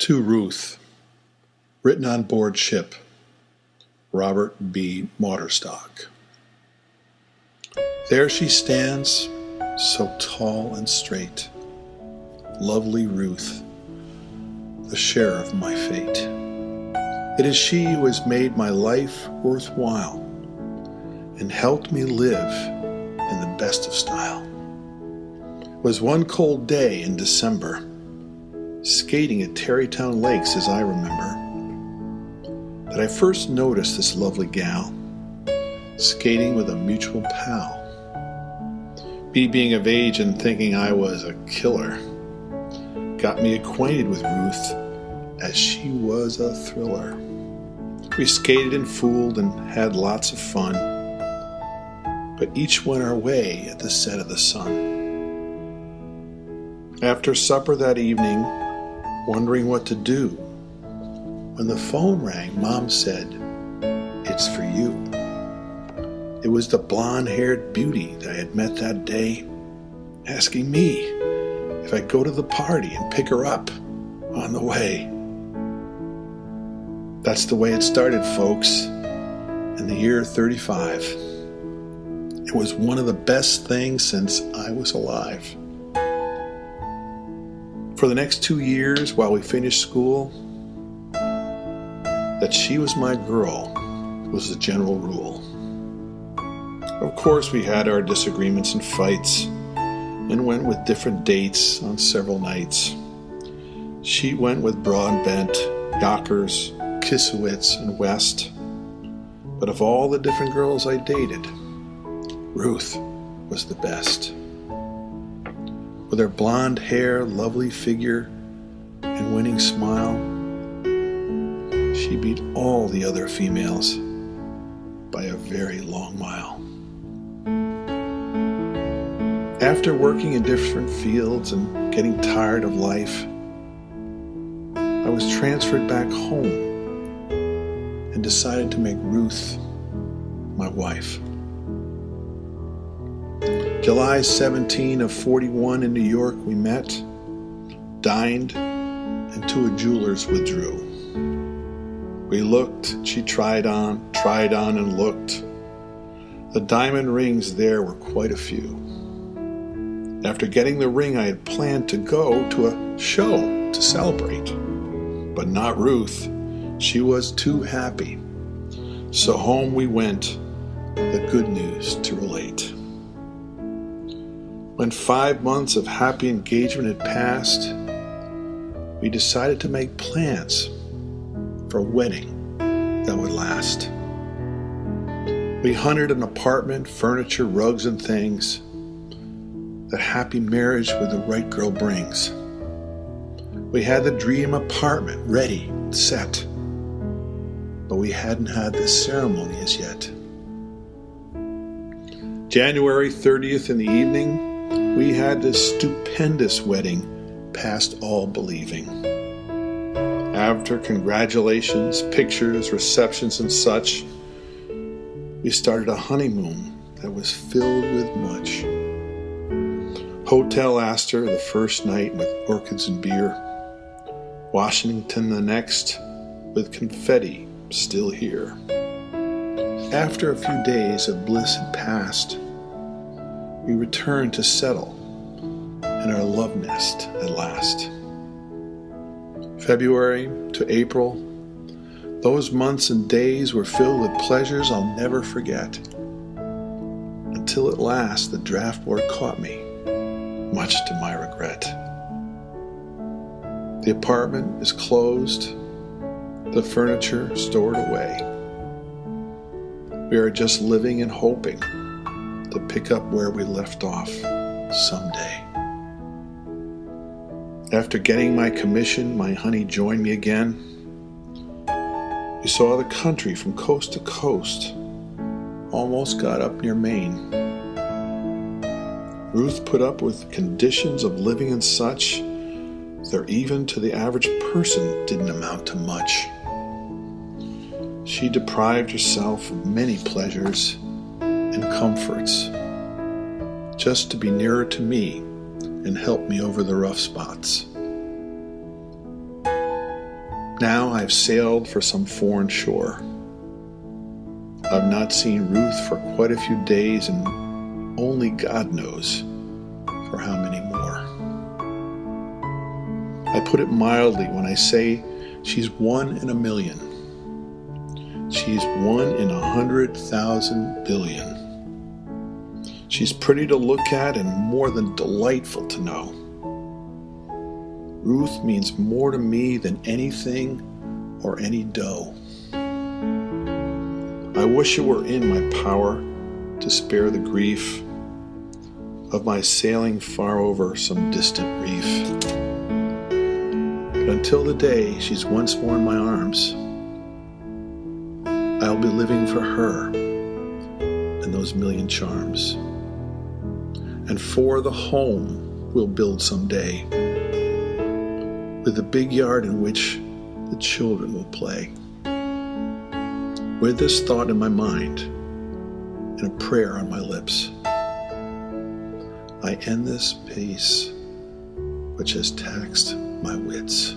To Ruth, written on board ship, Robert B. Mauterstock. There she stands, so tall and straight, lovely Ruth, the share of my fate. It is she who has made my life worthwhile and helped me live in the best of style. It was one cold day in December, skating at Tarrytown Lakes as I remember, that I first noticed this lovely gal skating with a mutual pal. Me being of age and thinking I was a killer got me acquainted with Ruth as she was a thriller. We skated and fooled and had lots of fun, but each went our way at the set of the sun. After supper that evening, wondering what to do, when the phone rang, Mom said, "It's for you." It was the blonde-haired beauty that I had met that day, asking me if I'd go to the party and pick her up on the way. That's the way it started, folks, in the year 35. It was one of the best things since I was alive. For the next 2 years, while we finished school, that she was my girl was the general rule. Of course, we had our disagreements and fights and went with different dates on several nights. She went with Broadbent, Yonkers, Kissowitz, and West. But of all the different girls I dated, Ruth was the best. With her blonde hair, lovely figure, and winning smile, she beat all the other females by a very long mile. After working in different fields and getting tired of life, I was transferred back home and decided to make Ruth my wife. July 17 of 41 in New York we met, dined, and to a jeweler's withdrew. We looked, she tried on and looked. The diamond rings there were quite a few. After getting the ring, I had planned to go to a show to celebrate. But not Ruth. She was too happy. So home we went, the good news to relate. When 5 months of happy engagement had passed, we decided to make plans for a wedding that would last. We hunted an apartment, furniture, rugs, and things that happy marriage with the right girl brings. We had the dream apartment ready, set, but we hadn't had the ceremony as yet. January 30th in the evening, we had this stupendous wedding past all believing. After congratulations, pictures, receptions, and such, we started a honeymoon that was filled with much. Hotel Astor the first night with orchids and beer. Washington the next with confetti still here. After a few days of bliss had passed, we returned to settle in our love nest at last. February to April, those months and days were filled with pleasures I'll never forget. Until at last the draft board caught me, much to my regret. The apartment is closed, the furniture stored away. We are just living and hoping to pick up where we left off someday. After getting my commission, my honey joined me again. We saw the country from coast to coast, almost got up near Maine. Ruth put up with conditions of living and such that even to the average person didn't amount to much. She deprived herself of many pleasures and comforts just to be nearer to me and help me over the rough spots. Now I've sailed for some foreign shore. I've not seen Ruth for quite a few days, and only God knows for how many more. I put it mildly when I say she's 1 in a million. She's 1 in 100,000 billion. She's pretty to look at and more than delightful to know. Ruth means more to me than anything or any dough. I wish it were in my power to spare the grief of my sailing far over some distant reef. But until the day she's once more in my arms, I'll be living for her and those million charms, and for the home we'll build someday, with a big yard in which the children will play. With this thought in my mind and a prayer on my lips, I end this piece which has taxed my wits.